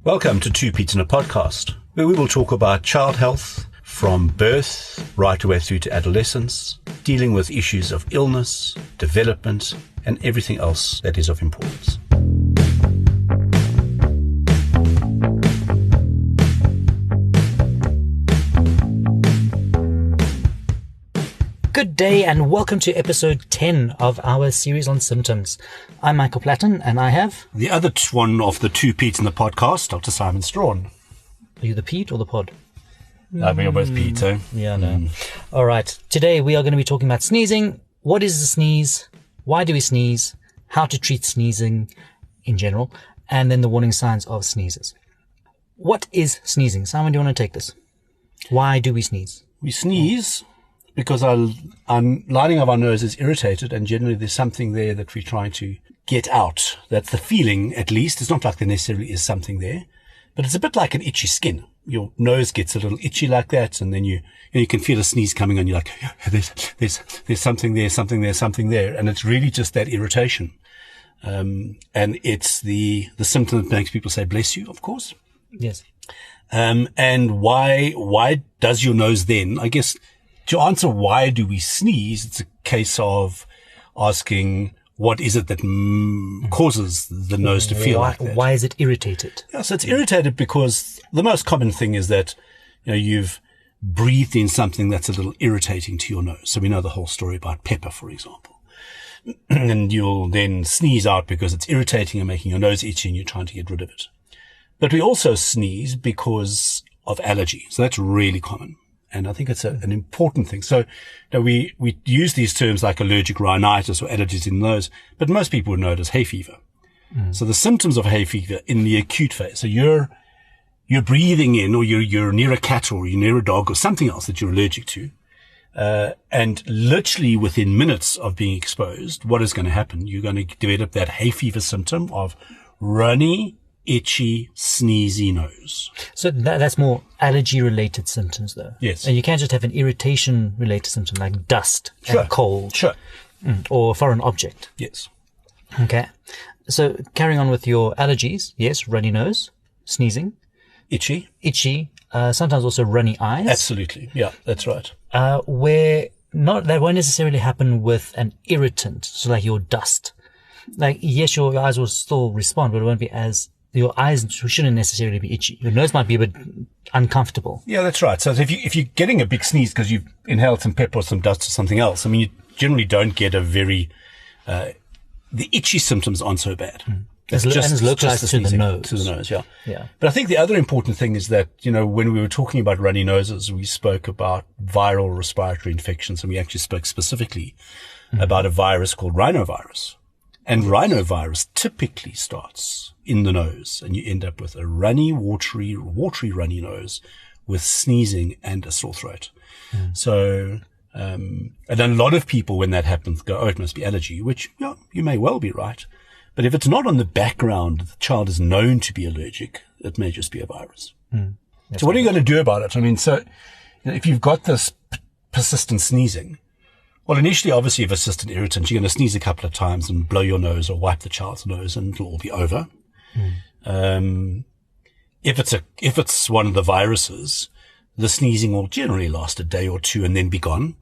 Welcome to Two Pete's in a Podcast, where we will talk about child health from birth right away through to adolescence, dealing with issues of illness, development, and everything else that is of importance. Good day and welcome to episode 10 of our series on symptoms. I'm Michael Platten and I have... The other one of the Two Pete's in the Podcast, Dr. Simon Strawn. Are you the Pete or the pod? We are both Pete, eh? Yeah, no. All right. Today we are going to be talking about sneezing. What is a sneeze? Why do we sneeze? How to treat sneezing in general. And then the warning signs of sneezes. What is sneezing? Simon, do you want to take this? Why do we sneeze? We sneeze because our lining of our nose is irritated, and generally there's something there that we're trying to get out. That's the feeling, at least. It's not like there necessarily is something there, but it's a bit like an itchy skin. Your nose gets a little itchy like that, and then you can feel a sneeze coming on. You're like, there's something there, something there, and it's really just that irritation. And it's the symptom that makes people say, bless you, of course. Yes. And why does your nose then, I guess, to answer why do we sneeze, it's a case of asking what is it that causes the nose to feel like that. Why is it irritated? Yeah, so it's irritated because the most common thing is that you've breathed in something that's a little irritating to your nose. So we know the whole story about pepper, for example. And you'll then sneeze out because it's irritating and making your nose itchy and you're trying to get rid of it. But we also sneeze because of allergy. So that's really common. And I think it's an important thing. So we use these terms like allergic rhinitis or allergies in the nose, but most people would know it as hay fever. So the symptoms of hay fever in the acute phase. So you're breathing in, or you're near a cat or you're near a dog or something else that you're allergic to. And literally within minutes of being exposed, what is going to happen? You're going to develop that hay fever symptom of runny, itchy, sneezy nose. So that's more allergy-related symptoms, though. Yes. And you can't just have an irritation-related symptom like dust and cold. Sure. Or a foreign object. Yes. Okay. So carrying on with your allergies, yes, runny nose, sneezing. Itchy. Sometimes also runny eyes. Absolutely. Yeah, that's right. That won't necessarily happen with an irritant, so like your dust. Like, yes, your eyes will still respond, but it won't be your eyes shouldn't necessarily be itchy. Your nose might be a bit uncomfortable. Yeah, that's right. So if you're getting a big sneeze because you've inhaled some pepper or some dust or something else, I mean, you generally don't get a very, the itchy symptoms aren't so bad. It's localized to the nose. To the nose, yeah. Yeah. But I think the other important thing is that, when we were talking about runny noses, we spoke about viral respiratory infections, and we actually spoke specifically about a virus called rhinovirus. And rhinovirus typically starts in the nose, and you end up with a runny, watery runny nose with sneezing and a sore throat. So, and a lot of people, when that happens, go, oh, it must be allergy, which, yeah, you may well be right. But if it's not on the background, the child is known to be allergic, it may just be a virus. So what are you going to do about it? I mean, so if you've got this persistent sneezing, well, initially, obviously, if it's just an irritant, you're going to sneeze a couple of times and blow your nose or wipe the child's nose and it'll all be over. If it's one of the viruses, the sneezing will generally last a day or two and then be gone.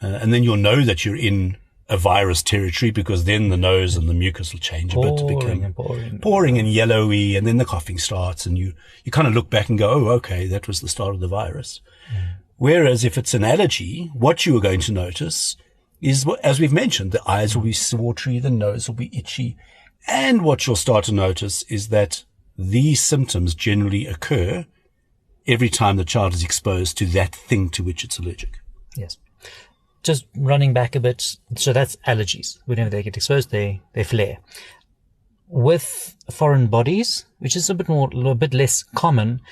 And then you'll know that you're in a virus territory because then the nose and the mucus will change a bit to become boring and yellowy, and then the coughing starts and you kind of look back and go, oh, okay, that was the start of the virus. Whereas if it's an allergy, what you are going to notice is, as we've mentioned, the eyes will be watery, the nose will be itchy. And what you'll start to notice is that these symptoms generally occur every time the child is exposed to that thing to which it's allergic. Yes. Just running back a bit. So that's allergies. Whenever they get exposed, they flare. With foreign bodies, which is a bit less common,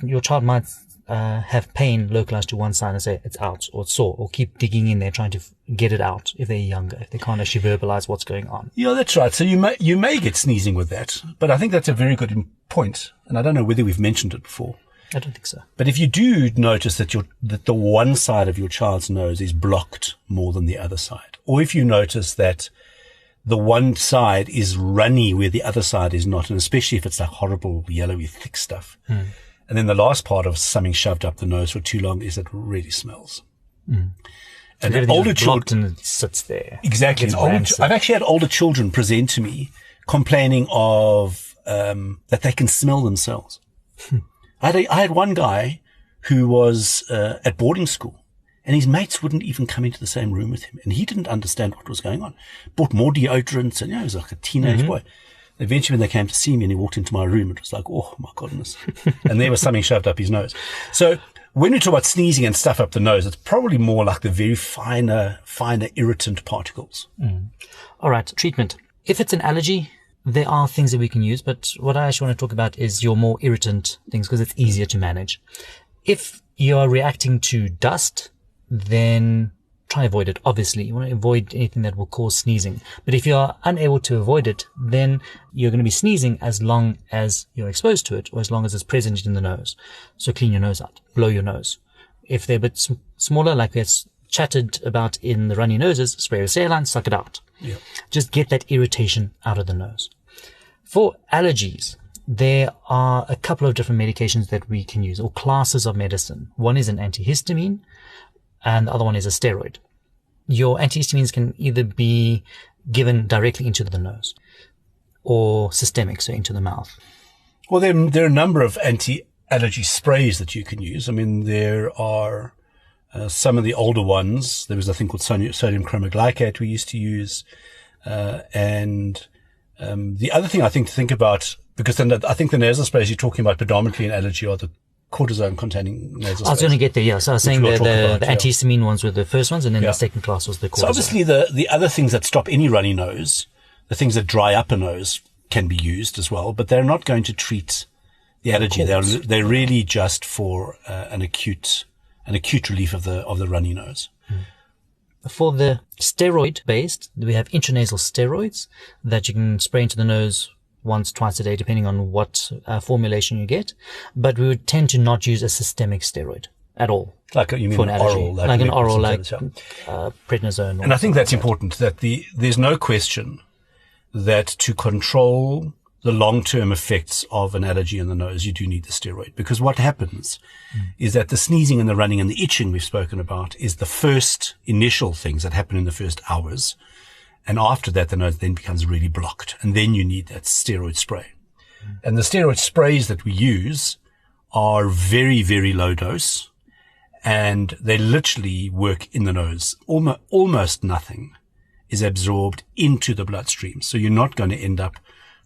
your child might have pain localized to one side and say it's out or it's sore, or keep digging in there trying to get it out if they're younger, if they can't actually verbalize what's going on. Yeah, that's right. So you may get sneezing with that, but I think that's a very good point. And I don't know whether we've mentioned it before. I don't think so. But if you do notice that the one side of your child's nose is blocked more than the other side, or if you notice that the one side is runny where the other side is not, and especially if it's like horrible yellowy thick stuff. And then the last part of something shoved up the nose for too long is it really smells. And older children, and it sits there. exactly. It's And rancid. I've actually had older children present to me complaining of that they can smell themselves. I had one guy who was at boarding school, and his mates wouldn't even come into the same room with him, and he didn't understand what was going on. Bought more deodorants, and he was like a teenage boy. Eventually, when they came to see me and he walked into my room, it was like, oh my goodness. And there was something shoved up his nose. So when we talk about sneezing and stuff up the nose, it's probably more like the very finer irritant particles. All right, treatment. If it's an allergy, there are things that we can use, but what I actually want to talk about is your more irritant things because it's easier to manage. If you're reacting to dust, then try avoid it. Obviously, you want to avoid anything that will cause sneezing. But if you are unable to avoid it, then you're going to be sneezing as long as you're exposed to it or as long as it's present in the nose. So clean your nose out, blow your nose. If they're a bit smaller, like it's chatted about in the runny noses, spray with saline, suck it out. Yeah. Just get that irritation out of the nose. For allergies, there are a couple of different medications that we can use, or classes of medicine. One is an antihistamine, and the other one is a steroid. Your antihistamines can either be given directly into the nose or systemic, so into the mouth. Well, there are a number of anti-allergy sprays that you can use. I mean, there are some of the older ones. There was a thing called sodium chromoglycate we used to use. And the other thing I think to think about, because then I think the nasal sprays you're talking about predominantly in allergy are the cortisone-containing nasal sprays. I was going to get there, yeah. So I was saying we'll the talk about, yeah. antihistamine ones were the first ones, and then Yeah. the second class was the cortisone. So obviously the other things that stop any runny nose, the things that dry up a nose, can be used as well, but they're not going to treat the allergy. They're really just for an acute relief of the runny nose. For the steroid-based, we have intranasal steroids that you can spray into the nose once, twice a day, depending on what formulation you get. But we would tend to not use a systemic steroid at all. Like you mean for an allergy. oral, like an oral, like yeah. prednisone. Or And I think that's important, that there's no question that to control the long-term effects of an allergy in the nose, you do need the steroid. Because what happens is that the sneezing and the running and the itching we've spoken about is the first initial things that happen in the first hours. And after that, the nose then becomes really blocked. And then you need that steroid spray. And the steroid sprays that we use are very, very low dose. And they literally work in the nose. Almost nothing is absorbed into the bloodstream. So you're not going to end up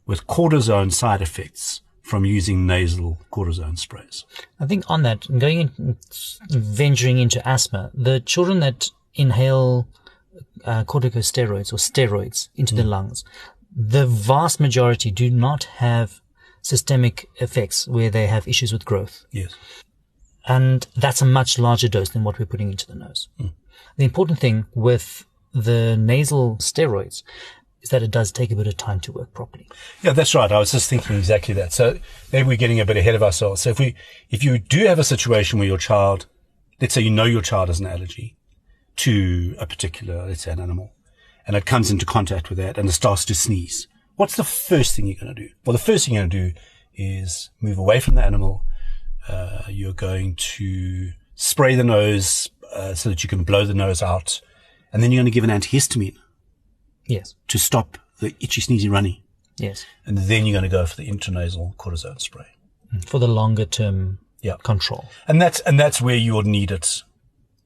with cortisone side effects from using nasal cortisone sprays. I think on that, venturing into asthma, the children that inhale corticosteroids or steroids into the lungs, the vast majority do not have systemic effects where they have issues with growth. Yes. And that's a much larger dose than what we're putting into the nose. The important thing with the nasal steroids is that it does take a bit of time to work properly. Yeah, that's right. I was just thinking exactly that. So maybe we're getting a bit ahead of ourselves. So if you do have a situation where your child, let's say you know your child has an allergy to a particular, let's say an animal, and it comes into contact with that and it starts to sneeze, what's the first thing you're going to do? Well, the first thing you're going to do is move away from the animal. You're going to spray the nose so that you can blow the nose out. And then you're going to give an antihistamine. Yes. To stop the itchy, sneezy, runny. Yes. And then you're going to go for the intranasal cortisone spray. For the longer term control. And that's where you'll need it.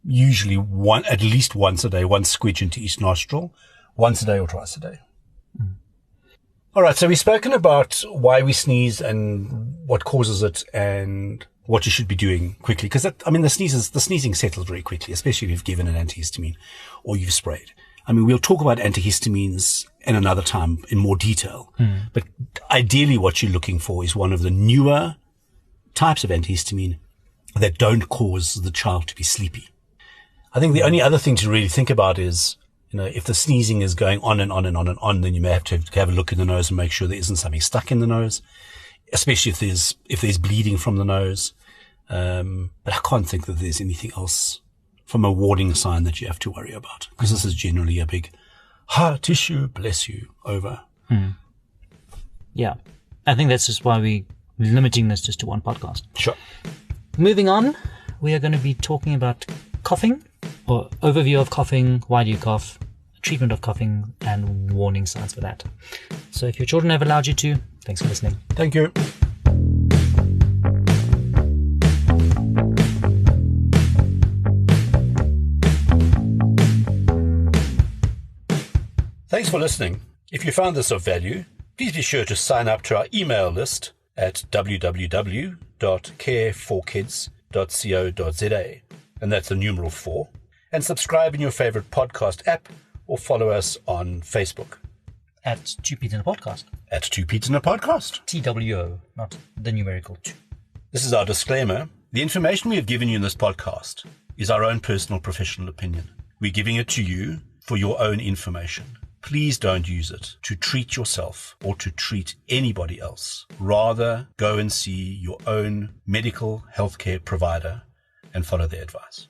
Usually at least once a day, one squidge into each nostril, once a day or twice a day. All right. So we've spoken about why we sneeze and what causes it and what you should be doing quickly. Because the sneezing settles very quickly, especially if you've given an antihistamine or you've sprayed. I mean, we'll talk about antihistamines in another time in more detail. But ideally what you're looking for is one of the newer types of antihistamine that don't cause the child to be sleepy. I think the only other thing to really think about is, if the sneezing is going on and on and on and on, then you may have to have a look in the nose and make sure there isn't something stuck in the nose, especially if there's bleeding from the nose. But I can't think that there's anything else from a warning sign that you have to worry about, because this is generally a big Heart tissue, bless you, over. Yeah. I think that's just why we're limiting this just to one podcast. Sure. Moving on, we are going to be talking about coughing, or overview of coughing, why do you cough, treatment of coughing, and warning signs for that. So if your children have allowed you to, thanks for listening. Thank you. Thanks for listening. If you found this of value, please be sure to sign up to our email list at www.careforkids.co.za, and that's the numeral 4, and subscribe in your favorite podcast app or follow us on Facebook. At 2 Peas in a Podcast. At 2 Peas in a Podcast. TWO, not the numerical 2. This is our disclaimer. The information we have given you in this podcast is our own personal professional opinion. We're giving it to you for your own information. Please don't use it to treat yourself or to treat anybody else. Rather, go and see your own medical healthcare provider and follow their advice.